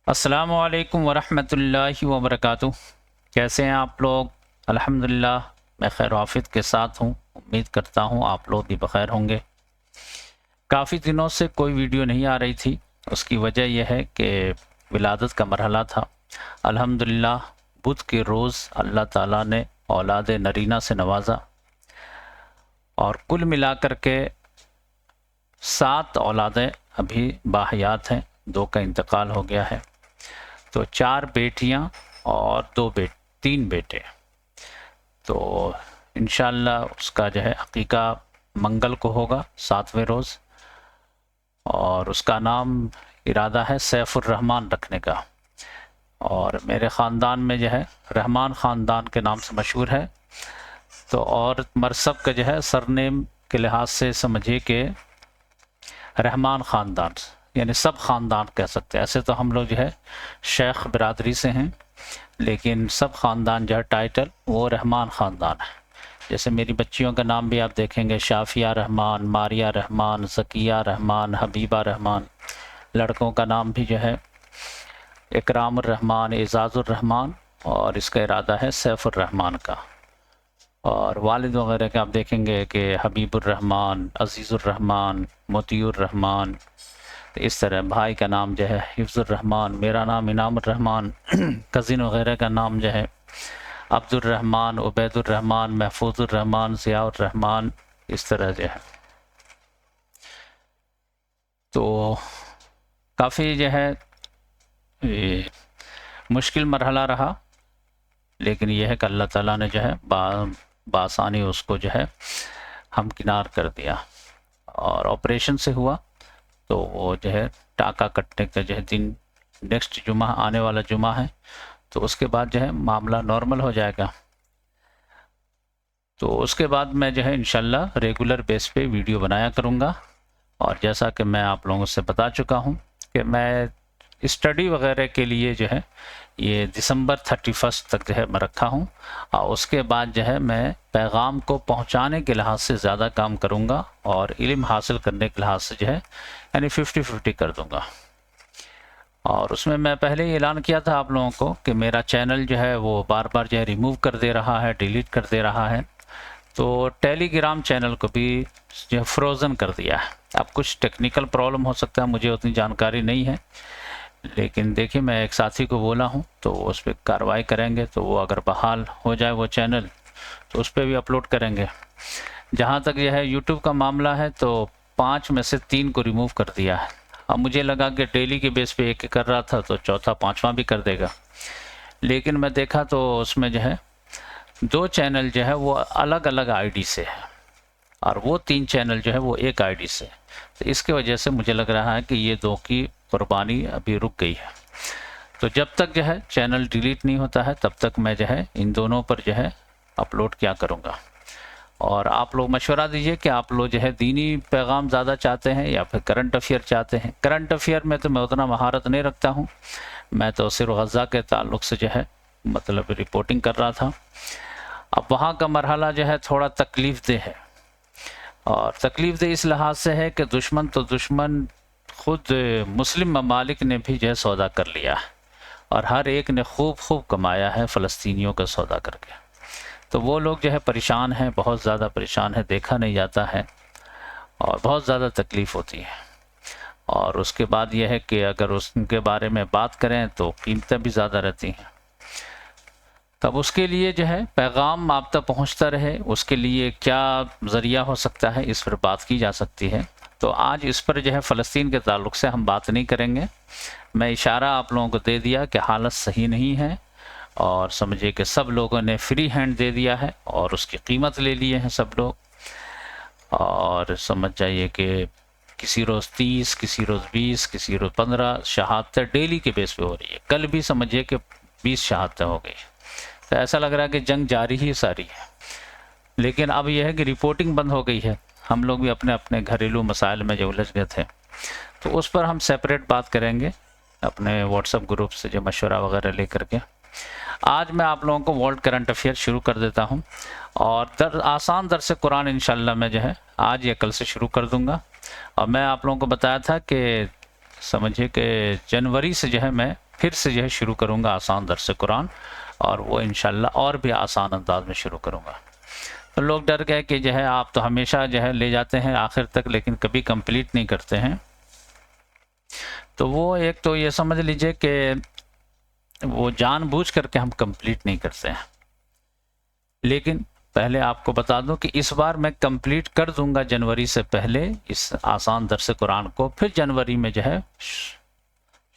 अस्सलामुअलैकुम वरहमतुल्लाहि वबरकातुह। कैसे हैं आप लोग? अल्हम्दुलिल्लाह मैं खैर आफियत के साथ हूँ। उम्मीद करता हूँ आप लोग भी बखैर होंगे। काफ़ी दिनों से कोई वीडियो नहीं आ रही थी। उसकी वजह यह है कि विलादत का मरहला था। अल्हम्दुलिल्लाह बुध के रोज़ अल्लाह ताला ने औलाद नरीना से नवाजा और कुल मिलाकर के 7 औलादें अभी बाहयात हैं। 2 का इंतकाल हो गया है, तो 4 बेटियां और 3 बेटे। तो इंशाअल्लाह उसका जो है अकीका मंगल को होगा 7वें रोज़, और उसका नाम इरादा है सैफुर रहमान रखने का। और मेरे ख़ानदान में जो है रहमान ख़ानदान के नाम से मशहूर है। तो और मरसब का जो है सरनेम के लिहाज से समझिए कि रहमान ख़ानदान, यानी सब ख़ानदान कह सकते हैं। ऐसे तो हम लोग जो है शेख बिरादरी से हैं, लेकिन सब ख़ानदान जो है टाइटल वो रहमान ख़ानदान है। जैसे मेरी बच्चियों का नाम भी आप देखेंगे शाफिया रहमान, मारिया रहमान, ज़किया रहमान, हबीबा रहमान। लड़कों का नाम भी जो है इकरामुर रहमान, एजाज़ुर रहमान, और इसका इरादा है सैफुर रहमान का। और वालिद वगैरह के आप देखेंगे कि हबीबुर रहमान, अजीज़ुर रहमान, मोतीउर रहमान। तो इस तरह भाई का नाम जो है हिफ्ज़ुर रहमान, मेरा नाम इनामुर रहमान, कज़िन वगैरह का नाम जो है अब्दुर रहमान, उबैदुर रहमान, महफूजुर रहमान, ज़ियाउर रहमान, इस तरह जो है। तो काफ़ी जो है मुश्किल मरहला रहा, लेकिन यह है कि अल्लाह ताला ने जो है बासानी उसको जो है हमकिनार कर दिया। और ऑपरेशन से हुआ तो वो जो है टाका कटने का जो है दिन नेक्स्ट जुमा, आने वाला जुमा है, तो उसके बाद जो है मामला नॉर्मल हो जाएगा। तो उसके बाद मैं जो है इंशाल्लाह रेगुलर बेस पे वीडियो बनाया करूँगा। और जैसा कि मैं आप लोगों से बता चुका हूँ कि मैं स्टडी वगैरह के लिए जो है ये दिसंबर 31 तक जो है मैं रखा हूँ, और उसके बाद जो है मैं पैगाम को पहुँचाने के लिहाज से ज़्यादा काम करूँगा और इल्म हासिल करने के लिहाज से जो है यानी 50-50 कर दूँगा। और उसमें मैं पहले ही ऐलान किया था आप लोगों को कि मेरा चैनल जो है वो बार बार जो है रिमूव कर दे रहा है, डिलीट कर दे रहा है। तो टेलीग्राम चैनल को भी जो है फ्रोज़न कर दिया है। अब कुछ टेक्निकल प्रॉब्लम हो सकता है, मुझे उतनी जानकारी नहीं है, लेकिन देखिए मैं एक साथी को बोला हूँ तो उस पर कार्रवाई करेंगे। तो वो अगर बहाल हो जाए वो चैनल, तो उस पर भी अपलोड करेंगे। जहाँ तक यह है यूट्यूब का मामला है, तो 5 में से 3 को रिमूव कर दिया है। अब मुझे लगा कि डेली के बेस पे एक कर रहा था, तो चौथा 5वां भी कर देगा, लेकिन मैं देखा तो उसमें जो है 2 चैनल जो है वो अलग अलग आईडी से है, और वो 3 चैनल जो है वो एक आईडी से। तो इसकी वजह से मुझे लग रहा है कि ये 2 की कुर्बानी अभी रुक गई है। तो जब तक जो है चैनल डिलीट नहीं होता है, तब तक मैं जो है इन दोनों पर जो है अपलोड क्या करूँगा। और आप लोग मशवरा दीजिए कि आप लोग जो है दीनी पैगाम ज़्यादा चाहते हैं या फिर करंट अफेयर चाहते हैं। करंट अफेयर में तो मैं उतना महारत नहीं रखता हूँ, मैं तो सिर्फ गज़ा के ताल्लुक़ से जो है मतलब रिपोर्टिंग कर रहा था। अब वहाँ का मरहला जो है थोड़ा तकलीफ़ दे है, और तकलीफ़ दे इस लिहाज से है कि दुश्मन तो दुश्मन, खुद मुस्लिम ममालिक ने भी जो है सौदा कर लिया है, और हर एक ने खूब कमाया है फ़लस्तीनियों का सौदा करके। तो वो लोग जो है परेशान हैं, बहुत ज़्यादा परेशान है, देखा नहीं जाता है और बहुत ज़्यादा तकलीफ़ होती है। और उसके बाद यह है कि अगर उसके बारे में बात करें तो कीमतें भी ज़्यादा रहती हैं। तब उसके लिए जो है पैगाम आप तक पहुँचता रहे, उसके लिए क्या ज़रिया हो सकता है, इस पर बात की जा सकती है। तो आज इस पर जो है फ़लस्तीन के ताल्लुक़ से हम बात नहीं करेंगे। मैं इशारा आप लोगों को दे दिया कि हालत सही नहीं है, और समझिए कि सब लोगों ने फ्री हैंड दे दिया है और उसकी कीमत ले लिए हैं सब लोग। और समझ जाइए कि किसी रोज़ 30, किसी रोज़ 20, किसी रोज़ 15 शहादतें डेली के बेस पे हो रही है। कल भी समझिए कि 20 शहादतें हो गई। तो ऐसा लग रहा है कि जंग जारी ही सारी है। लेकिन अब यह है कि रिपोर्टिंग बंद हो गई है, हम लोग भी अपने अपने घरेलू मसाइल में जो उलझ गए थे। तो उस पर हम सेपरेट बात करेंगे अपने व्हाट्सएप ग्रुप से जो मशवरा वगैरह लेकर के। आज मैं आप लोगों को वर्ल्ड करंट अफेयर शुरू कर देता हूं, और आसान दर्स कुरान इंशाल्लाह मैं जो है आज या कल से शुरू कर दूंगा। और मैं आप लोगों को बताया था कि समझिए कि जनवरी से जो है मैं फिर से जो है शुरू करूँगा आसान दर्स कुरान, और वो इंशाल्लाह और भी आसान अंदाज में शुरू करूँगा। तो लोग डर गए कि जो है आप तो हमेशा जो है ले जाते हैं आखिर तक, लेकिन कभी कंप्लीट नहीं करते हैं। तो वो एक तो ये समझ लीजिए कि वो जानबूझ करके हम कंप्लीट नहीं करते हैं। लेकिन पहले आपको बता दूं कि इस बार मैं कंप्लीट कर दूंगा जनवरी से पहले इस आसान दर्स कुरान को, फिर जनवरी में जो है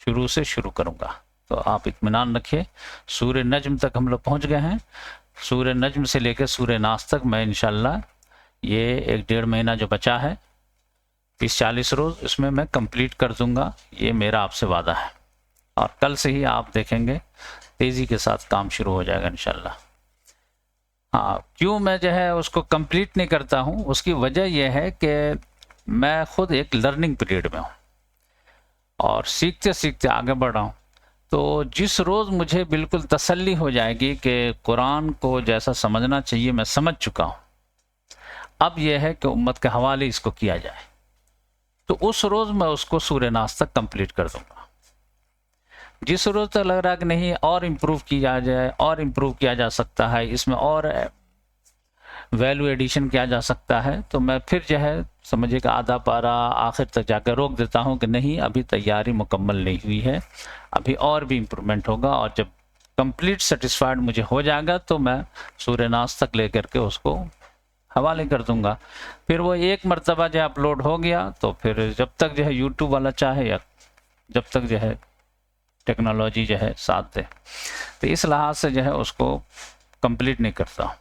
शुरू से शुरू करूंगा। तो आप इत्मीनान रखिए। सूरह नज्म तक हम लोग पहुंच गए हैं। सूरह नज्म से लेकर सूरह नास तक मैं इंशाल्लाह ये 1-1.5 महीना जो बचा है, 30-40 रोज़, इसमें मैं कंप्लीट कर दूंगा। ये मेरा आपसे वादा है। और कल से ही आप देखेंगे तेज़ी के साथ काम शुरू हो जाएगा इंशाल्लाह। हाँ, क्यों मैं जो है उसको कंप्लीट नहीं करता हूँ, उसकी वजह यह है कि मैं खुद एक लर्निंग पीरियड में हूँ और सीखते सीखते आगे बढ़ रहा हूँ। तो जिस रोज़ मुझे बिल्कुल तसल्ली हो जाएगी कि कुरान को जैसा समझना चाहिए मैं समझ चुका हूँ, अब यह है कि उम्मत के हवाले इसको किया जाए, तो उस रोज़ मैं उसको सूरह नास तक कंप्लीट कर दूंगा। जिस रोज़ तक लग रहा है कि नहीं और इम्प्रूव किया जाए, और इम्प्रूव किया जा सकता है, इसमें और वैल्यू एडिशन किया जा सकता है, तो मैं फिर जो है समझिए कि आधा पारा आखिर तक जाकर रोक देता हूं कि नहीं, अभी तैयारी मुकम्मल नहीं हुई है, अभी और भी इम्प्रूवमेंट होगा। और जब कंप्लीट सेटिस्फाइड मुझे हो जाएगा तो मैं सूरह नास तक लेकर के उसको हवाले कर दूंगा। फिर वो एक मरतबा जो अपलोड हो गया तो फिर जब तक जो है यूट्यूब वाला चाहे या जब तक जो है टेक्नोलॉजी जो है साथ दे, तो इस लिहाज से जो है उसको कंप्लीट नहीं करता हूँ।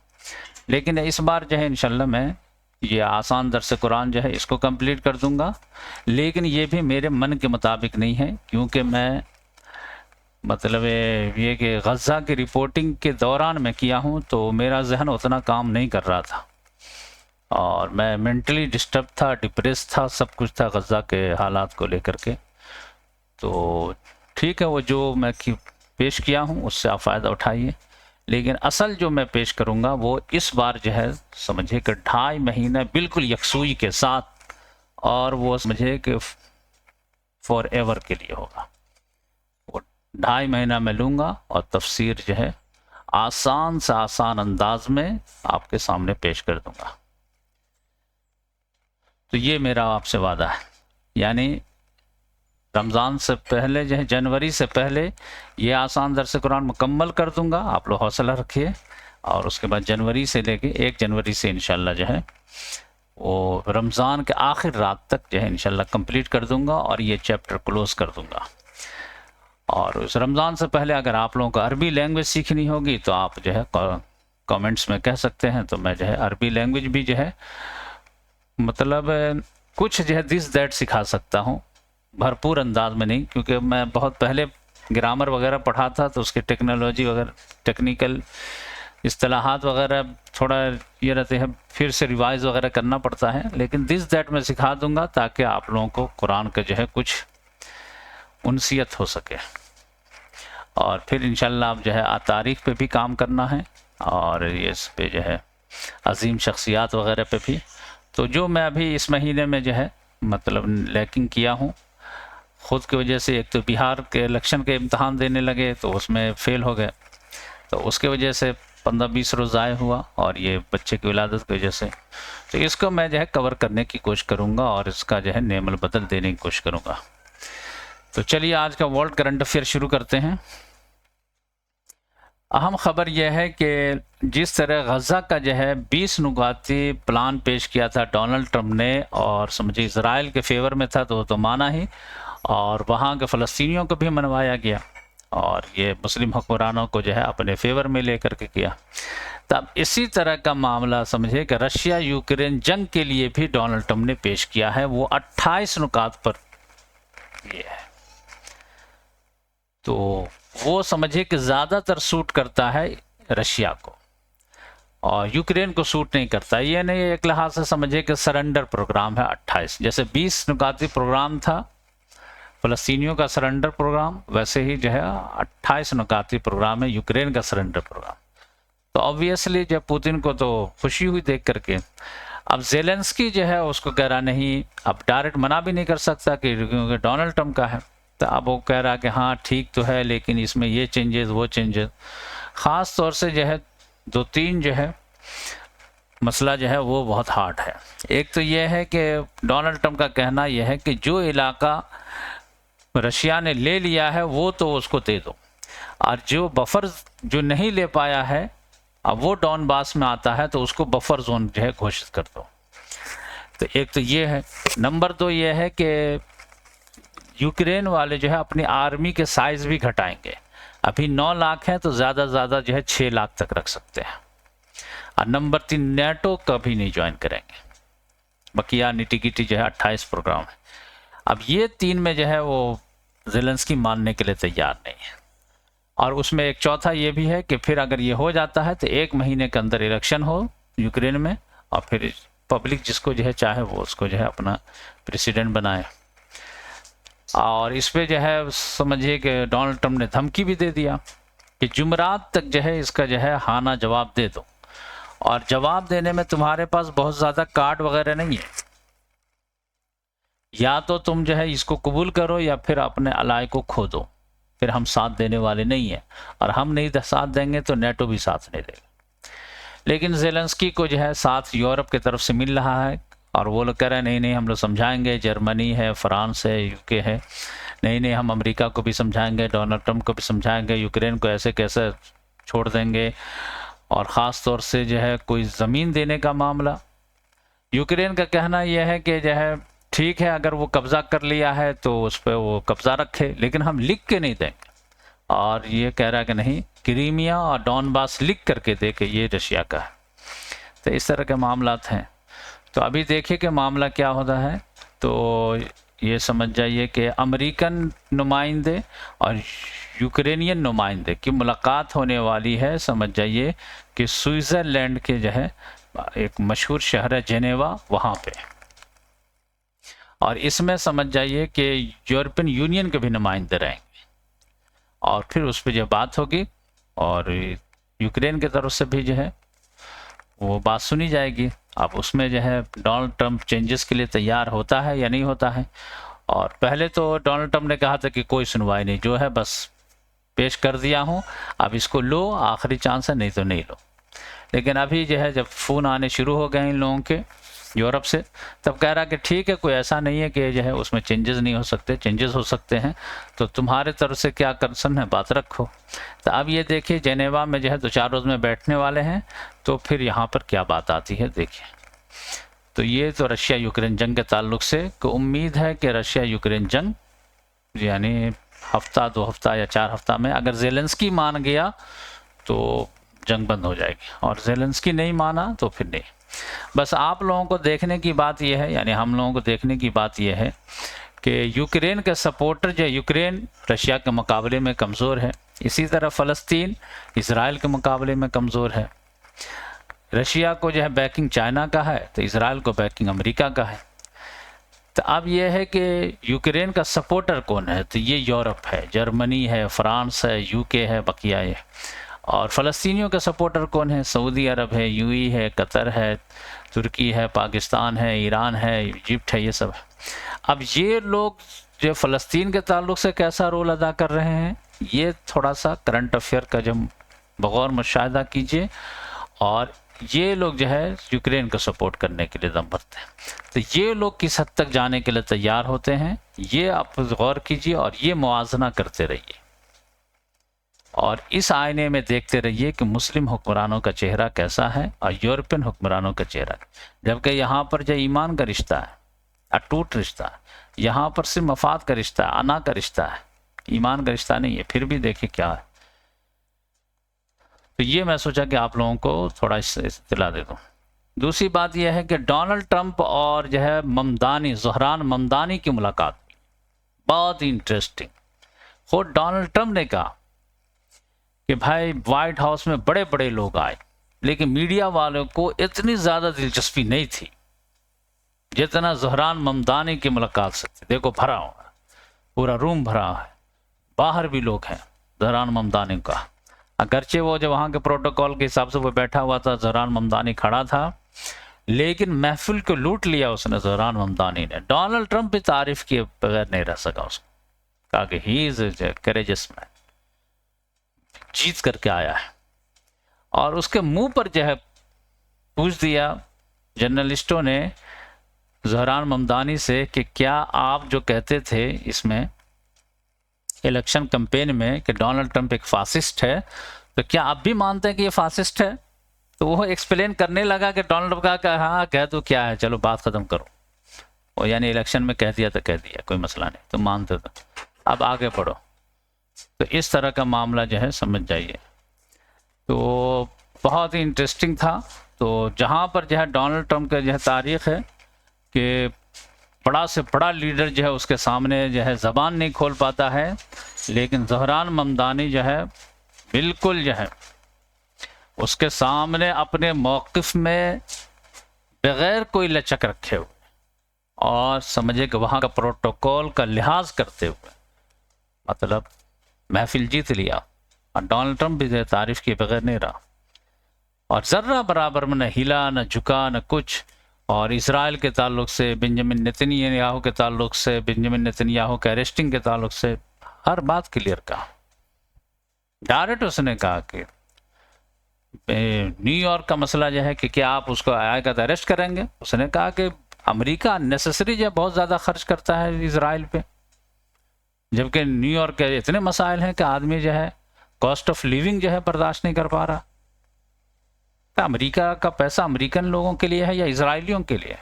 लेकिन इस बार जो है इंशाल्लाह मैं ये आसान दर्स कुरान जो है इसको कंप्लीट कर दूंगा। लेकिन ये भी मेरे मन के मुताबिक नहीं है, क्योंकि मैं मतलब ये कि गज़ा की रिपोर्टिंग के दौरान मैं किया हूँ तो मेरा जहन उतना काम नहीं कर रहा था और मैं मेंटली डिस्टर्ब था, डिप्रेस था, सब कुछ था गज़ा के हालात को लेकर के। तो ठीक है, वो जो मैं पेश किया हूँ उससे आप फ़ायदा उठाइए, लेकिन असल जो मैं पेश करूँगा वो इस बार जो है समझिए कि 2.5 महीने बिल्कुल यकसुई के साथ, और वो समझिए कि फॉर एवर के लिए होगा। वो 2.5 महीना मैं लूँगा और तफसीर जो है आसान से आसान अंदाज में आपके सामने पेश कर दूँगा। तो ये मेरा आपसे वादा है, यानी रमज़ान से पहले जो है जनवरी से पहले ये आसान दर्स कुरान मुकम्मल कर दूंगा। आप लोग हौसला रखिए, और उसके बाद जनवरी से लेके 1 जनवरी से इंशाल्लाह जो है वो रमज़ान के आखिर रात तक जो है इंशाल्लाह कंप्लीट कर दूंगा और ये चैप्टर क्लोज़ कर दूंगा। और उस रमज़ान से पहले अगर आप लोगों को अरबी लैंग्वेज सीखनी होगी तो आप जो है कमेंट्स में कह सकते हैं, तो मैं जो है अरबी लैंग्वेज भी जो है मतलब कुछ जो है दिस दैट सिखा सकता हूँ, भरपूर अंदाज में नहीं, क्योंकि मैं बहुत पहले ग्रामर वगैरह पढ़ा था तो उसके टेक्नोलॉजी वगैरह टेक्निकल इस्तिलाहात वगैरह थोड़ा ये रहते हैं, फिर से रिवाइज वगैरह करना पड़ता है। लेकिन दिस दैट मैं सिखा दूंगा ताकि आप लोगों को कुरान का जो है कुछ उनसियत हो सके। और फिर इंशाल्लाह आप जो है तारीख पे भी काम करना है और ये इस पे जो है अजीम शख्सियात वगैरह पे भी। तो जो मैं अभी इस महीने में जो है मतलब लैकिंग किया हूँ ख़ुद की वजह से, एक तो बिहार के इलेक्शन के इम्तहान देने लगे तो उसमें फ़ेल हो गए, तो उसके वजह से 15-20 रोज़ ज़ाया हुआ, और ये बच्चे की विलादत की वजह से। तो इसको मैं जो है कवर करने की कोशिश करूँगा और इसका जो है नेमल बदल देने की कोशिश करूँगा। तो चलिए आज का वर्ल्ड करंट अफेयर शुरू करते हैं। अहम ख़बर यह है कि जिस तरह गज़ा का जो है 20 नुकाती प्लान पेश किया था डोनाल्ड ट्रंप ने, और समझिए इसराइल के फेवर में था तो माना ही, और वहाँ के फ़लस्तीनियों को भी मनवाया गया, और ये मुस्लिम हुक्मरानों को जो है अपने फेवर में लेकर के किया। तब इसी तरह का मामला समझे कि रशिया यूक्रेन जंग के लिए भी डोनाल्ड ट्रंप ने पेश किया है, वो 28 नुकात पर ये है। तो वो समझे कि ज़्यादातर सूट करता है रशिया को और यूक्रेन को सूट नहीं करता। ये नहीं, एक लिहाज से समझे कि सरेंडर प्रोग्राम है 28, जैसे 20 नुकाती प्रोग्राम था फ़लस्तीनियों का सरेंडर प्रोग्राम, वैसे ही जो है 28 नुकाती प्रोग्राम है यूक्रेन का सरेंडर प्रोग्राम। तो ऑब्वियसली जब पुतिन को तो खुशी हुई देख करके, अब ज़ेलेंस्की जो है उसको कह रहा नहीं, अब डायरेक्ट मना भी नहीं कर सकता कि क्योंकि डोनाल्ड ट्रंप का है, तो अब वो कह रहा कि हाँ ठीक तो है, लेकिन इसमें ये चेंजेस वो चेंजेस, ख़ास तौर से जो है 2-3 जो है मसला जो है वो बहुत हार्ड है। एक तो ये है कि डोनाल्ड ट्रंप का कहना यह है कि जो इलाका रशिया ने ले लिया है वो तो उसको दे दो, और जो बफर जो नहीं ले पाया है अब वो डॉनबास में आता है तो उसको बफर जोन जो है घोषित कर दो। तो एक तो ये है। नंबर 2 ये है कि यूक्रेन वाले जो है अपनी आर्मी के साइज भी घटाएंगे। अभी 9 लाख है तो ज़्यादा से ज़्यादा जो है 6 लाख तक रख सकते हैं। और नंबर 3 नेटो कभी नहीं ज्वाइन करेंगे। बकिया निटी गिटी जो है 28 प्रोग्राम है। अब ये 3 में जो है वो ज़ेलेंस्की मानने के लिए तैयार नहीं है। और उसमें एक चौथा ये भी है कि फिर अगर ये हो जाता है तो 1 महीने के अंदर इलेक्शन हो यूक्रेन में, और फिर पब्लिक जिसको जो है चाहे वो उसको जो है अपना प्रेसिडेंट बनाए। और इस पे जो है समझिए कि डोनाल्ड ट्रंप ने धमकी भी दे दिया कि जुमेरात तक जो है इसका जो है हाँ ना जवाब दे दो, और जवाब देने में तुम्हारे पास बहुत ज़्यादा कार्ड वगैरह नहीं है, या तो तुम जो है इसको कबूल करो या फिर अपने अलाय को खो दो, फिर हम साथ देने वाले नहीं हैं, और हम नहीं साथ देंगे तो नेटो भी साथ नहीं देगा। लेकिन ज़ेलेंस्की को जो है साथ यूरोप की तरफ से मिल रहा है, और वो लोग कह रहे हैं नहीं नहीं हम लोग समझाएंगे, जर्मनी है, फ्रांस है, यूके है, नहीं नहीं हम अमेरिका को भी समझाएंगे, डोनाल्ड ट्रंप को भी समझाएंगे, यूक्रेन को ऐसे कैसे छोड़ देंगे। और ख़ास तौर से जो है कोई ज़मीन देने का मामला, यूक्रेन का कहना यह है कि जो है ठीक है अगर वो कब्ज़ा कर लिया है तो उस पर वो कब्ज़ा रखे, लेकिन हम लिख के नहीं देंगे। और ये कह रहा है कि नहीं, क्रीमिया और डॉनबास लिख करके दे कि ये रशिया का है। तो इस तरह के मामलात हैं। तो अभी देखिए कि मामला क्या होता है। तो ये समझ जाइए कि अमेरिकन नुमाइंदे और यूक्रेनियन नुमाइंदे की मुलाकात होने वाली है। समझ जाइए कि स्विट्ज़रलैंड के जो है एक मशहूर शहर है जेनेवा, वहाँ पे। और इसमें समझ जाइए कि यूरोपियन यूनियन के भी नुमाइंदे रहेंगे, और फिर उस पर जो बात होगी और यूक्रेन की तरफ से भी जो है वो बात सुनी जाएगी। अब उसमें जो है डोनाल्ड ट्रंप चेंजेस के लिए तैयार होता है या नहीं होता है। और पहले तो डोनाल्ड ट्रंप ने कहा था कि कोई सुनवाई नहीं, जो है बस पेश कर दिया हूँ, अब इसको लो, आखिरी चांस है, नहीं तो नहीं लो। लेकिन अभी जो है जब फ़ोन आने शुरू हो गए इन लोगों के यूरोप से, तब कह रहा कि ठीक है कोई ऐसा नहीं है कि जो है उसमें चेंजेस नहीं हो सकते, चेंजेस हो सकते हैं, तो तुम्हारे तरफ से क्या कंसर्न है बात रखो। तो अब ये देखिए जेनेवा में जो है 2-4 रोज़ में बैठने वाले हैं, तो फिर यहाँ पर क्या बात आती है देखिए। तो ये तो रशिया यूक्रेन जंग के ताल्लुक से कि उम्मीद है कि रशिया यूक्रेन जंग यानी हफ्ता 2 हफ्ता या 4 हफ्ता में अगर ज़ेलेंस्की मान गया तो जंग बंद हो जाएगी, और ज़ेलेंस्की नहीं माना तो फिर नहीं। बस आप लोगों को देखने की बात यह है, यानी हम लोगों को देखने की बात यह है कि यूक्रेन के सपोर्टर जो यूक्रेन रशिया के मुकाबले में कमज़ोर है, इसी तरह फ़लस्तीन इज़राइल के मुकाबले में कमज़ोर है। रशिया को जो है बैकिंग चाइना का है, तो इज़राइल को बैकिंग अमेरिका का है। तो अब यह है कि यूक्रेन का सपोर्टर कौन है, तो ये यूरोप है, जर्मनी है, फ्रांस है, यूके है, बकिया है। और फ़लस्तीनियों के सपोर्टर कौन है, सऊदी अरब है, यूएई है, कतर है, तुर्की है, पाकिस्तान है, ईरान है, इजिप्ट है, ये सब है। अब ये लोग जो फ़लस्तीन के ताल्लुक से कैसा रोल अदा कर रहे हैं, ये थोड़ा सा करंट अफेयर का जब बगौर मुशाहिदा कीजिए। और ये लोग जो है यूक्रेन को सपोर्ट करने के लिए दम भरते हैं, तो ये लोग किस हद तक जाने के लिए तैयार होते हैं, ये आप गौर कीजिए और ये मुआजना करते रहिए। और इस आईने में देखते रहिए कि मुस्लिम हुक्मरानों का चेहरा कैसा है और यूरोपियन हुक्मरानों का चेहरा, जबकि यहाँ पर जो ईमान का रिश्ता है, अटूट रिश्ता है, यहाँ पर सिर्फ मफाद का रिश्ता है, अना का रिश्ता है, ईमान का रिश्ता नहीं है। फिर भी देखिए क्या है। तो ये मैं सोचा कि आप लोगों को थोड़ा इत्तला दे दूँ। दूसरी बात यह है कि डोनाल्ड ट्रंप और जो है ममदानी, ज़हरान ममदानी की मुलाकात बहुत ही इंटरेस्टिंग। खुद डोनाल्ड ट्रंप ने कहा कि भाई वाइट हाउस में बड़े बड़े लोग आए, लेकिन मीडिया वालों को इतनी ज़्यादा दिलचस्पी नहीं थी जितना ज़हरान ममदानी की मुलाकात से थी। देखो भरा हुआ, पूरा रूम भरा है, बाहर भी लोग हैं ज़हरान ममदानी का। अगरचे वो जो वहाँ के प्रोटोकॉल के हिसाब से वो बैठा हुआ था, ज़हरान ममदानी खड़ा था, लेकिन महफिल को लूट लिया उसने ज़हरान ममदानी ने। डोनाल्ड ट्रंप भी तारीफ किए बगैर नहीं रह सका उसको। कहा कि ही इज करेजस मैन, जीत करके आया है। और उसके मुंह पर जो है पूछ दिया जर्नलिस्टों ने ज़हरान ममदानी से कि क्या आप जो कहते थे इसमें इलेक्शन कैंपेन में कि डोनाल्ड ट्रंप एक फासिस्ट है, तो क्या आप भी मानते हैं कि ये फासिस्ट है? तो वो एक्सप्लेन करने लगा कि डोनाल्ड ट्रंप का हाँ कह दो क्या है, चलो बात खत्म करो। और यानी इलेक्शन में कह दिया तो कह दिया, कोई मसला नहीं, तुम मानते तो अब आगे बढ़ो। तो इस तरह का मामला जो है समझ जाइए। तो बहुत ही इंटरेस्टिंग था। तो जहाँ पर जो है डोनाल्ड ट्रंप का जो है तारीख है कि बड़ा से बड़ा लीडर जो है उसके सामने जो है ज़बान नहीं खोल पाता है, लेकिन ज़हरान ममदानी जो है बिल्कुल जो है उसके सामने अपने मौक़िफ़ में बग़ैर कोई लचक रखे हुए और समझे कि वहाँ का प्रोटोकॉल का लिहाज करते हुए मतलब महफिल जीत लिया। और डोनाल्ड ट्रंप भी तारीफ़ के बगैर नहीं रहा और ज़र्रा बराबर में न हिला न झुका न कुछ। और इज़राइल के ताल्लुक से, बेंजामिन नेतन्याहू के ताल्लुक से, बेंजामिन नेतन्याहू के अरेस्टिंग के ताल्लुक से हर बात क्लियर कहा। डायरेक्ट उसने कहा कि न्यूयॉर्क का मसला जो है कि क्या आप उसको आएगा तो अरेस्ट करेंगे? उसने कहा कि अमेरिका नेसेसरी जो है बहुत ज़्यादा खर्च करता है इज़राइल पे, जबकि न्यूयॉर्क के इतने मसाइल हैं कि आदमी जो है कॉस्ट ऑफ लिविंग जो है बर्दाश्त नहीं कर पा रहा। तो अमेरिका का पैसा अमेरिकन लोगों के लिए है या इजरायलियों के लिए?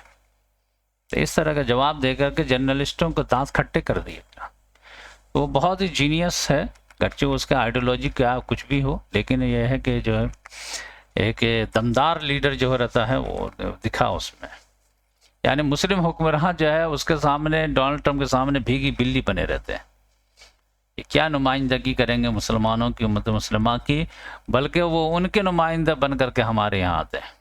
तो इस तरह का जवाब देकर के जर्नलिस्टों को दांत खट्टे कर दिए। तो वो बहुत ही जीनियस है, गच्चे उसका आइडियोलॉजी क्या कुछ भी हो, लेकिन यह है कि जो है एक दमदार लीडर जो रहता है वो दिखा उसमें। यानी मुस्लिम हुक्मरान जो है उसके सामने, डोनाल्ड ट्रंप के सामने भीगी बिल्ली बने रहते हैं। ये क्या नुमाइंदगी करेंगे मुसलमानों की, उम्मत मुस्लिमा की, बल्कि वो उनके नुमाइंदा बन करके हमारे यहाँ आते हैं।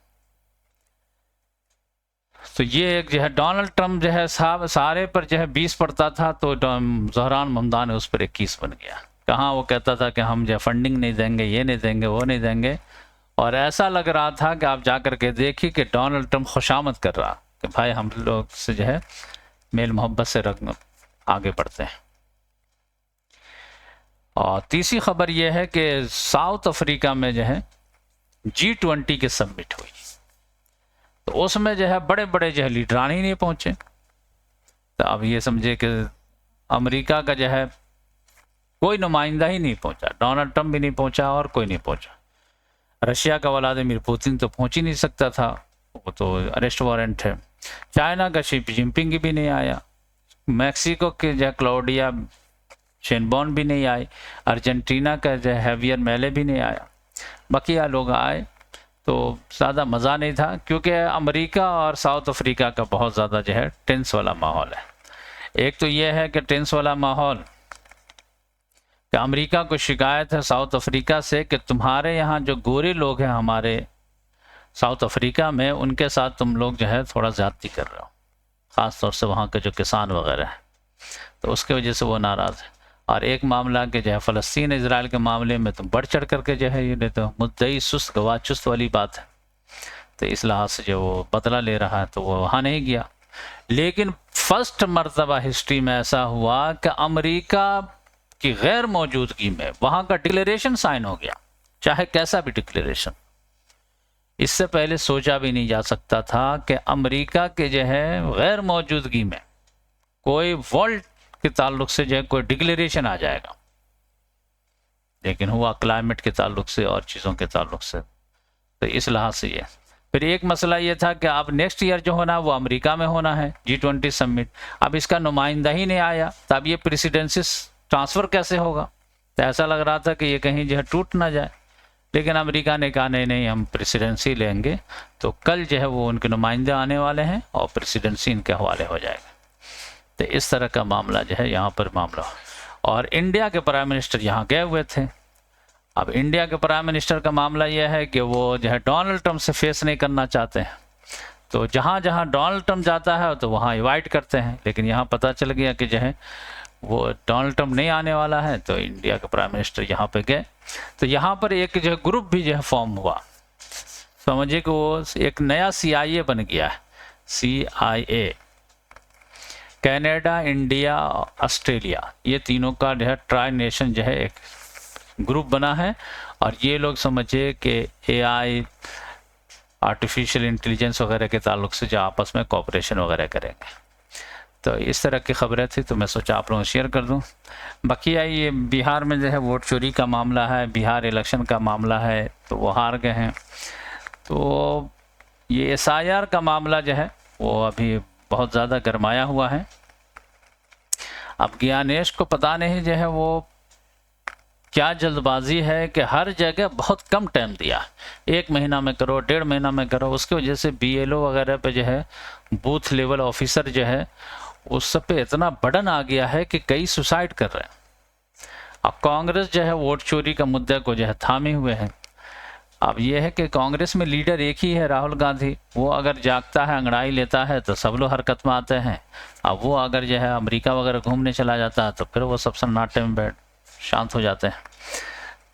तो ये एक जो है डोनाल्ड ट्रंप जो है सारे पर जो है 20 पड़ता था, तो ज़हरान ममदानी उस पर 21 बन गया। कहाँ वो कहता था कि हम जो फंडिंग नहीं देंगे, ये नहीं देंगे, वो नहीं देंगे। और ऐसा लग रहा था कि आप जा कर के देखिए कि डोनाल्ड ट्रंप खुशामद कर रहा कि भाई हम लोग से जो है मेल मोहब्बत से आगे बढ़ते हैं। और तीसरी खबर यह है कि साउथ अफ्रीका में जो है G20 की समिट हुई, तो उसमें जो है बड़े बड़े जो है लीडरान ही नहीं पहुंचे। तो अब ये समझे कि अमेरिका का जो है कोई नुमाइंदा ही नहीं पहुंचा, डोनाल्ड ट्रंप भी नहीं पहुंचा और कोई नहीं पहुंचा। रशिया का व्लादिमीर पुतिन तो पहुंच ही नहीं सकता था, वो तो अरेस्ट वारंट है। चाइना का शी जिनपिंग भी नहीं आया, मैक्सिको के जो क्लाउडिया शेनबॉर्न भी नहीं आए, अर्जेंटीना का जो हैवियर मेले भी नहीं आया। बकिया लोग आए तो ज़्यादा मज़ा नहीं था, क्योंकि अमेरिका और साउथ अफ्रीका का बहुत ज़्यादा जो है टेंस वाला माहौल है। एक तो ये है कि टेंस वाला माहौल कि अमेरिका को शिकायत है साउथ अफ्रीका से कि तुम्हारे यहाँ जो गोरे लोग हैं हमारे साउथ अफ्रीका में, उनके साथ तुम लोग जो है थोड़ा ज़्यादती कर रहे हो, ख़ास तौर से वहाँ के जो किसान वगैरह हैं, तो उसके वजह से वो नाराज़ है। और एक मामला के जो है फ़लस्तीन इजराइल के मामले में तो बढ़ चढ़ करके जो है ये तो मुद्दई सुस्त गवाह चुस्त वाली बात है। तो इस लिहाज से जो वो बदला ले रहा है तो वो वहाँ नहीं गया। लेकिन फर्स्ट मर्तबा हिस्ट्री में ऐसा हुआ कि अमेरिका की गैर मौजूदगी में वहाँ का डिक्लेरेशन साइन हो गया, चाहे कैसा भी डिक्लेरेशन। इससे पहले सोचा भी नहीं जा सकता था कि अमेरिका के जो है गैर मौजूदगी में कोई वर्ल्ड के ताल्लुक से जो है कोई डिक्लेरेशन आ जाएगा, लेकिन हुआ क्लाइमेट के ताल्लुक से और चीज़ों के ताल्लुक से। तो इस लिहाज से ये फिर एक मसला ये था कि अब नेक्स्ट ईयर जो होना वो अमेरिका में होना है G20 समिट। अब इसका नुमाइंदा ही नहीं आया, तब ये प्रेसिडेंसी ट्रांसफ़र कैसे होगा? तो ऐसा लग रहा था कि ये कहीं जो है टूट ना जाए, लेकिन अमेरिका ने कहा नहीं नहीं हम प्रेसिडेंसी लेंगे। तो कल जो है वो उनके नुमाइंदे आने वाले हैं और प्रेसिडेंसी इनके हवाले हो जाएगा। तो इस तरह का मामला जो है यहाँ पर मामला। और इंडिया के प्राइम मिनिस्टर यहाँ गए हुए थे। अब इंडिया के प्राइम मिनिस्टर का मामला यह है कि वो जो है डोनाल्ड ट्रंप से फेस नहीं करना चाहते हैं, तो जहाँ जहाँ डोनाल्ड ट्रंप जाता है तो वहाँ इनवाइट करते हैं। लेकिन यहाँ पता चल गया कि जो है वो डोनाल्ड ट्रंप नहीं आने वाला है, तो इंडिया के प्राइम मिनिस्टर यहाँ पे गए। तो यहाँ पर एक जो है ग्रुप भी जो है फॉर्म हुआ, समझिए कि वो एक नया CIA बन गया है, CIA। कनाडा, इंडिया, ऑस्ट्रेलिया, ये तीनों का जो है ट्राई नेशन जो है एक ग्रुप बना है। और ये लोग समझिए कि एआई, आर्टिफिशियल इंटेलिजेंस वगैरह के ताल्लुक से जो आपस में कोऑपरेशन वगैरह करेंगे। तो इस तरह की खबरें थी, तो मैं सोचा आप लोगों को शेयर कर दूं। बाकी ये बिहार में जो है वोट चोरी का मामला है, बिहार इलेक्शन का मामला है, तो वो हार गए हैं। तो ये एसआईआर का मामला जो है वो अभी बहुत ज़्यादा गरमाया हुआ है। अब ज्ञानेश को पता नहीं जो है वो क्या जल्दबाजी है कि हर जगह बहुत कम टाइम दिया, 1 महीना में करो, 1.5 महीना में करो। उसकी वजह से बीएलओ वगैरह पे जो है, बूथ लेवल ऑफिसर जो है, उस सब पे इतना बर्डन आ गया है कि कई सुसाइड कर रहे हैं। अब कांग्रेस जो है वोट चोरी का मुद्दे को जो है थामे हुए है। अब ये है कि कांग्रेस में लीडर एक ही है, राहुल गांधी। वो अगर जागता है, अंगड़ाई लेता है, तो सब लोग हरकत में आते हैं। अब वो अगर जो है अमेरिका वगैरह घूमने चला जाता है, तो फिर वो सब सन्नाटे में बैठ शांत हो जाते हैं।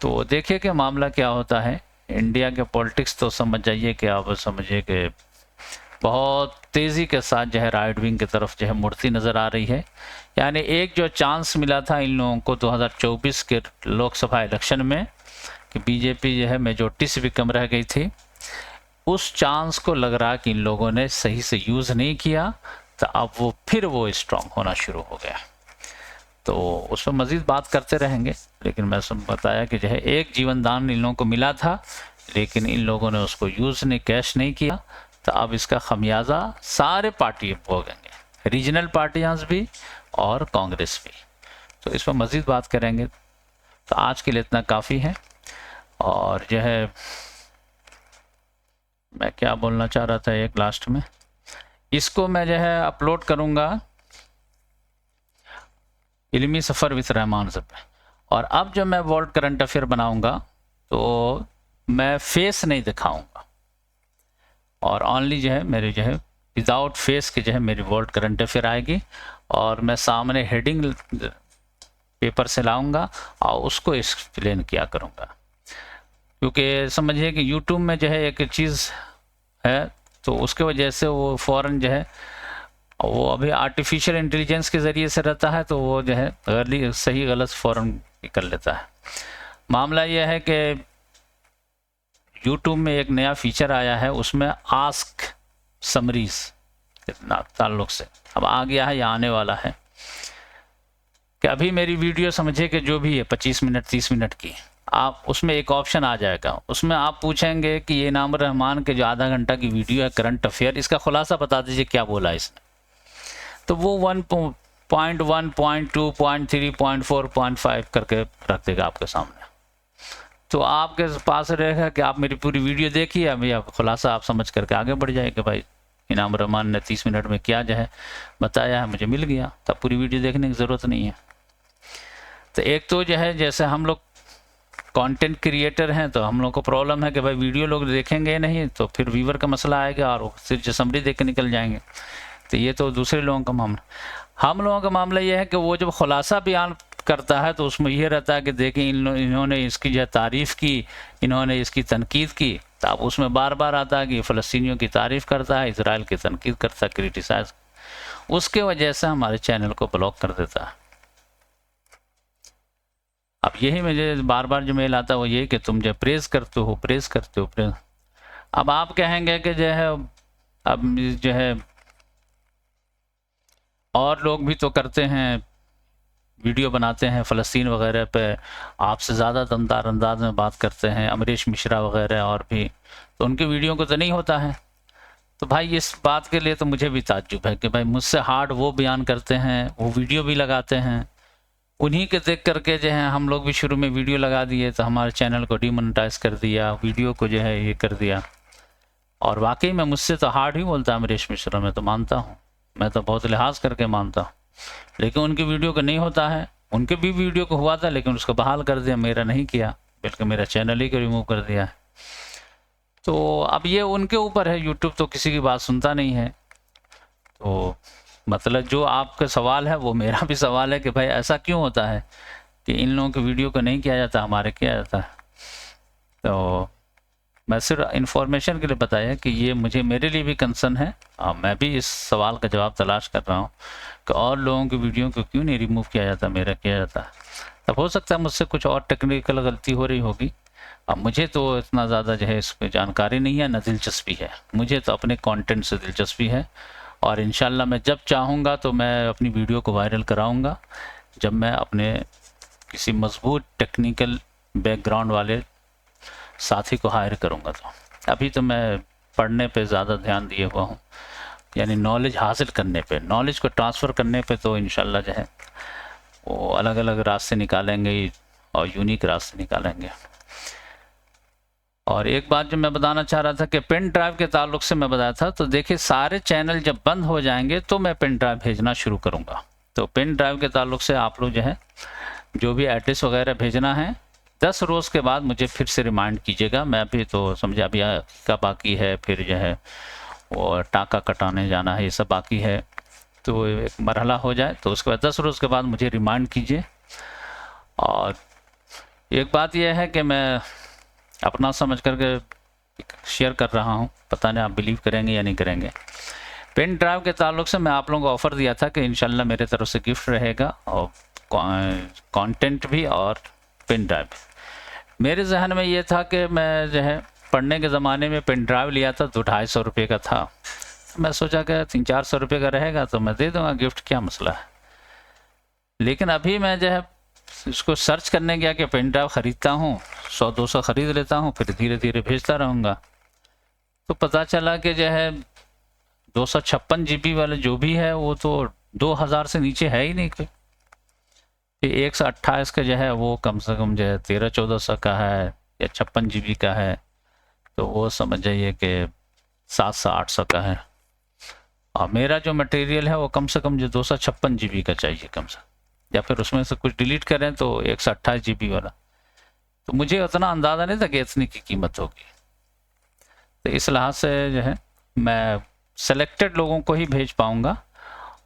तो देखिए कि मामला क्या होता है। इंडिया के पॉलिटिक्स तो समझ जाइए कि आप समझिए कि बहुत तेज़ी के साथ जो है राइट विंग की तरफ जो है मुड़ती नज़र आ रही है। यानी एक जो चांस मिला था इन लोगों को 2024 के लोकसभा इलेक्शन में कि बीजेपी जो है मेजॉरिटी से भी कम रह गई थी, उस चांस को लग रहा कि इन लोगों ने सही से यूज़ नहीं किया, तो अब वो फिर वो स्ट्रांग होना शुरू हो गया। तो उस पर मज़ीद बात करते रहेंगे, लेकिन मैं सब बताया कि जो है एक जीवन दान इन लोगों को मिला था, लेकिन इन लोगों ने उसको यूज़ नहीं, कैश नहीं किया। तो अब इसका खमियाजा सारे पार्टी भोगेंगे, रीजनल पार्टियां भी और कांग्रेस भी। तो इस पर मज़ीद बात करेंगे। तो आज के लिए इतना काफ़ी है। और जो है मैं क्या बोलना चाह रहा था एक लास्ट में, इसको मैं जो है अपलोड करूँगा इल्मी सफ़र विद रहमान से पे। और अब जब मैं वर्ल्ड करंट अफेयर बनाऊंगा तो मैं फेस नहीं दिखाऊंगा, और ओनली जो है मेरे जो है विदाउट फेस के जो है मेरी वर्ल्ड करंट अफेयर आएगी, और मैं सामने हेडिंग पेपर से लाऊंगा और उसको एक्सप्लेन किया करूंगा। क्योंकि समझिए कि यूट्यूब में जो है एक चीज़ है, तो उसके वजह से वो फ़ौरन जो है वो अभी आर्टिफिशियल इंटेलिजेंस के ज़रिए से रहता है, तो वो जो है सही गलत फ़ौरन कर लेता है। मामला यह है कि यूट्यूब में एक नया फीचर आया है, उसमें आस्क समरीज के ताल्लुक से अब आ गया है या आने वाला है कि अभी मेरी वीडियो समझिए कि जो भी है 25 मिनट 30 मिनट की, आप उसमें एक ऑप्शन आ जाएगा, उसमें आप पूछेंगे कि ये इनाम रहमान के जो आधा घंटा की वीडियो है करंट अफेयर, इसका खुलासा बता दीजिए क्या बोला इसने। तो वो 1.1, 0.2, 0.3, 0.4, 0.5 करके रख देगा आपके सामने। तो आपके पास रहेगा कि आप मेरी पूरी वीडियो देखिए, अभी आप खुलासा आप समझ करके आगे बढ़ जाएगा। भाई इनाम रहमान ने 30 मिनट में क्या जो है बताया है, मुझे मिल गया, तब पूरी वीडियो देखने की ज़रूरत नहीं है। तो एक तो जो है जैसे हम लोग कंटेंट क्रिएटर हैं, तो हम लोग को प्रॉब्लम है कि भाई वीडियो लोग देखेंगे नहीं, तो फिर व्यूवर का मसला आएगा और सिर्फ समरी देख के निकल जाएंगे। तो ये तो दूसरे लोगों का मामला। हम लोगों का मामला ये है कि वो जब खुलासा बयान करता है तो उसमें यह रहता है कि देखें इन्होंने इसकी जो तारीफ़ की, इन्होंने इसकी तनकीद की, तो अब उसमें बार बार आता है कि फ़लस्तीनियों की तारीफ़ करता है, इसराइल की तनकीद करता है, क्रिटिसाइज। उसके वजह से हमारे चैनल को ब्लॉक कर देता है। अब यही मुझे बार बार जो मेल आता है वो यही कि तुम जो प्रेज़ करते हो, प्रेज़ करते हो, प्रेज़। अब आप कहेंगे कि जो है अब जो है और लोग भी तो करते हैं, वीडियो बनाते हैं फ़लस्तीन वगैरह पे, आपसे ज़्यादा दमदार अंदाज में बात करते हैं, अमरीश मिश्रा वगैरह और भी, तो उनकी वीडियो को तो नहीं होता है। तो भाई इस बात के लिए तो मुझे भी ताज्जुब है कि भाई मुझसे हार्ड वो बयान करते हैं, वो वीडियो भी लगाते हैं, उन्हीं के देख करके जो है हम लोग भी शुरू में वीडियो लगा दिए, तो हमारे चैनल को डीमोनेटाइज कर दिया, वीडियो को जो है ये कर दिया। और वाकई में मुझसे तो हार्ड ही बोलता है अमरीश मिश्रा, मैं तो मानता हूँ, मैं तो बहुत लिहाज करके मानता हूँ, लेकिन उनकी वीडियो को नहीं होता है। उनके भी वीडियो को हुआ था लेकिन उसको बहाल कर दिया, मेरा नहीं किया, बल्कि मेरा चैनल ही को रिमूव कर दिया है। तो अब ये उनके ऊपर है, यूट्यूब तो किसी की बात सुनता नहीं है। तो मतलब जो आपका सवाल है वो मेरा भी सवाल है कि भाई ऐसा क्यों होता है कि इन लोगों के वीडियो को नहीं किया जाता, हमारे किया जाता है। तो मैं सिर्फ इन्फॉर्मेशन के लिए बताया कि ये मुझे मेरे लिए भी कंसर्न है। मैं भी इस सवाल का जवाब तलाश कर रहा हूँ कि और लोगों की वीडियो को क्यों नहीं रिमूव किया जाता, मेरा किया जाता है। तब हो सकता है मुझसे कुछ और टेक्निकल गलती हो रही होगी। अब मुझे तो इतना ज़्यादा जो है इस पर जानकारी नहीं है, न दिलचस्पी है। मुझे तो अपने कंटेंट से दिलचस्पी है और इंशाल्लाह मैं जब चाहूँगा तो मैं अपनी वीडियो को वायरल कराऊँगा, जब मैं अपने किसी मजबूत टेक्निकल बैकग्राउंड वाले साथी को हायर करूँगा। तो अभी तो मैं पढ़ने पे ज़्यादा ध्यान दिए हुआ हूँ, यानी नॉलेज हासिल करने पे, नॉलेज को ट्रांसफ़र करने पे तो इंशाल्लाह जो है वो अलग अलग रास्ते निकालेंगे और यूनिक रास्ते निकालेंगे। और एक बात जो मैं बताना चाह रहा था कि पेन ड्राइव के ताल्लुक से मैं बताया था, तो देखिए सारे चैनल जब बंद हो जाएंगे तो मैं पेन ड्राइव भेजना शुरू करूँगा। तो पेन ड्राइव के ताल्लुक से आप लोग जो है जो भी एड्रेस वगैरह भेजना है 10 रोज़ के बाद मुझे फिर से रिमाइंड कीजिएगा। मैं भी तो समझे अभी का बाकी है, फिर जो है वो टाका कटाने जाना है, ये सब बाकी है। तो एक मरहला हो जाए तो उसके बाद 10 रोज़ के बाद मुझे रिमाइंड कीजिए। और एक बात यह है कि मैं अपना समझ करके शेयर कर रहा हूँ, पता नहीं आप बिलीव करेंगे या नहीं करेंगे। पेन ड्राइव के ताल्लुक से मैं आप लोगों को ऑफ़र दिया था कि इंशाल्लाह मेरे तरफ से गिफ्ट रहेगा और कंटेंट भी और पेन ड्राइव। मेरे जहन में ये था कि मैं जो है पढ़ने के ज़माने में पेन ड्राइव लिया था तो 250 रुपये का था। मैं सोचा कि 300-400 रुपये का रहेगा तो मैं दे दूँगा गिफ्ट, क्या मसला है। लेकिन अभी मैं जो है इसको सर्च करने गया कि पेन ड्राइव ख़रीदता हूँ, 100-200 ख़रीद लेता हूँ, फिर धीरे धीरे भेजता रहूँगा। तो पता चला कि जो है 256 GB वाले जो भी है वो तो 2000 से नीचे है ही नहीं कोई। 128 का जो है वो कम से कम जो है 1300-1400 का है या 56 GB का है, तो वो समझ जाइए कि 700-800 का है। और मेरा जो मटेरियल है वो कम से कम जो 256 GB का चाहिए कम से, या फिर उसमें से कुछ डिलीट करें तो 128 GB वाला। तो मुझे उतना अंदाज़ा नहीं था कि इतनी की कीमत होगी। तो इस लिहाज से जो है मैं सेलेक्टेड लोगों को ही भेज पाऊँगा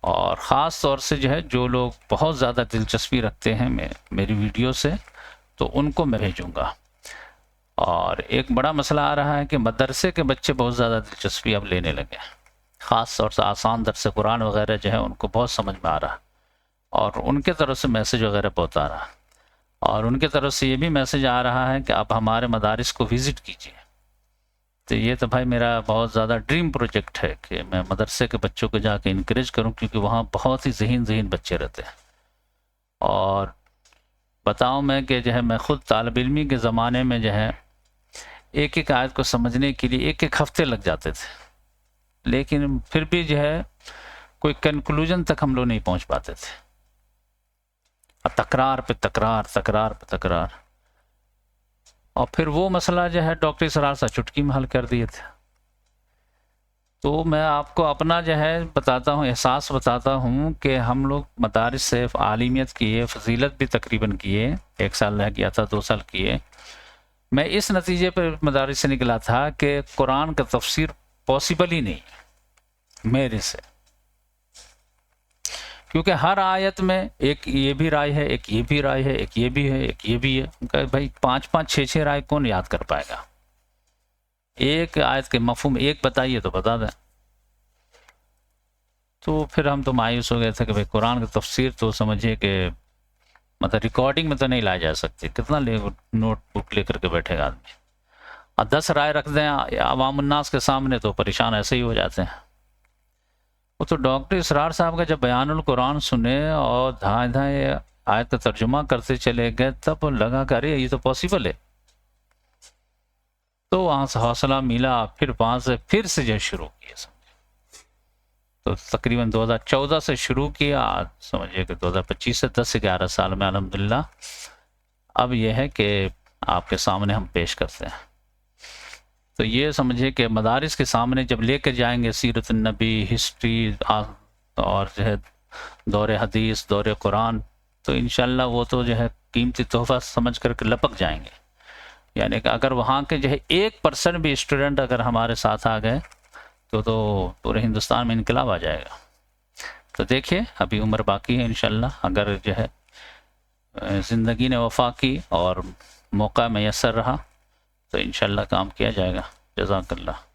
और ख़ास तौर से जो है जो लोग बहुत ज़्यादा दिलचस्पी रखते हैं मेरी वीडियो से, तो उनको मैं भेजूँगा। और एक बड़ा मसला आ रहा है कि मदरसे के बच्चे बहुत ज़्यादा दिलचस्पी अब लेने लगे हैं, ख़ास तौर से आसान दर्स कुरान वगैरह जो है उनको बहुत समझ में आ रहा है और उनके तरफ से मैसेज वगैरह बहुत आ रहा है। और उनके तरफ से ये भी मैसेज आ रहा है कि आप हमारे मदारिस को विज़िट कीजिए। तो ये तो भाई मेरा बहुत ज़्यादा ड्रीम प्रोजेक्ट है कि मैं मदरसे के बच्चों को जाके इनक्रेज करूं, क्योंकि वहाँ बहुत ही ज़हीन बच्चे रहते हैं। और बताऊं मैं कि जो है मैं ख़ुद तालिब इल्मी के ज़माने में जो है एक एक आयत को समझने के लिए एक हफ़्ते लग जाते थे, लेकिन फिर भी जो है कोई कंक्लूजन तक हम लोग नहीं पहुँच पाते थे। तकरार पे तकरार, तकरार पे तकरार। और फिर वो मसला जो है डॉक्टर इसरार साहब चुटकी में हल कर दिए थे। तो मैं आपको अपना जो है बताता हूँ, एहसास बताता हूँ कि हम लोग मदारिस से आलिमियत किए, फजीलत भी तकरीबन किए, 1 साल रह गया था, 2 साल किए। मैं इस नतीजे पर मदारिस से निकला था कि कुरान का तफसीर पॉसिबल ही नहीं मेरे से, क्योंकि हर आयत में एक ये भी राय है, एक ये भी राय है, एक ये भी है, एक ये भी है। उनका भाई 5-5, 6-6 राय कौन याद कर पाएगा। एक आयत के मफहूम एक बताइए तो बता दें। तो फिर हम तो मायूस हो गए थे कि भाई कुरान का तफसीर तो समझिए कि मतलब रिकॉर्डिंग में तो नहीं लाया जा सकती, कितना नोटबुक लेकर के बैठेगा आदमी। और 10 राय रख दें अवामुन्नास के सामने तो परेशान ऐसे ही हो जाते हैं। वो तो डॉक्टर इसरार साहब का जब बयानुल कुरान सुने और धाए धाए आयत का तर्जुमा करते चले गए, तब लगा कि अरे ये तो पॉसिबल है। तो वहाँ से हौसला मिला, फिर वहाँ से फिर से जो शुरू किया समझे। तो तकरीबन 2014 से शुरू किया, समझिए कि 2025 से 10-11 साल में अल्हम्दुलिल्लाह अब यह है कि आपके सामने हम पेश करते हैं। तो ये समझिए कि मदारिस के सामने जब लेकर जाएंगे सीरत नबी, हिस्ट्री और जो है दौरे हदीस, दौरे कुरान, तो इंशाल्लाह वो तो जो है कीमती तोहफा समझ करके लपक जाएंगे। यानी कि अगर वहाँ के जो है 1% भी स्टूडेंट अगर हमारे साथ आ गए तो पूरे हिंदुस्तान में इनकलाब आ जाएगा। तो देखिए अभी उम्र बाकी है, इंशाल्लाह अगर जो है ज़िंदगी ने वफा की और मौका मैसर रहा तो इंशाल्लाह काम किया जाएगा। जज़ाकल्लाह।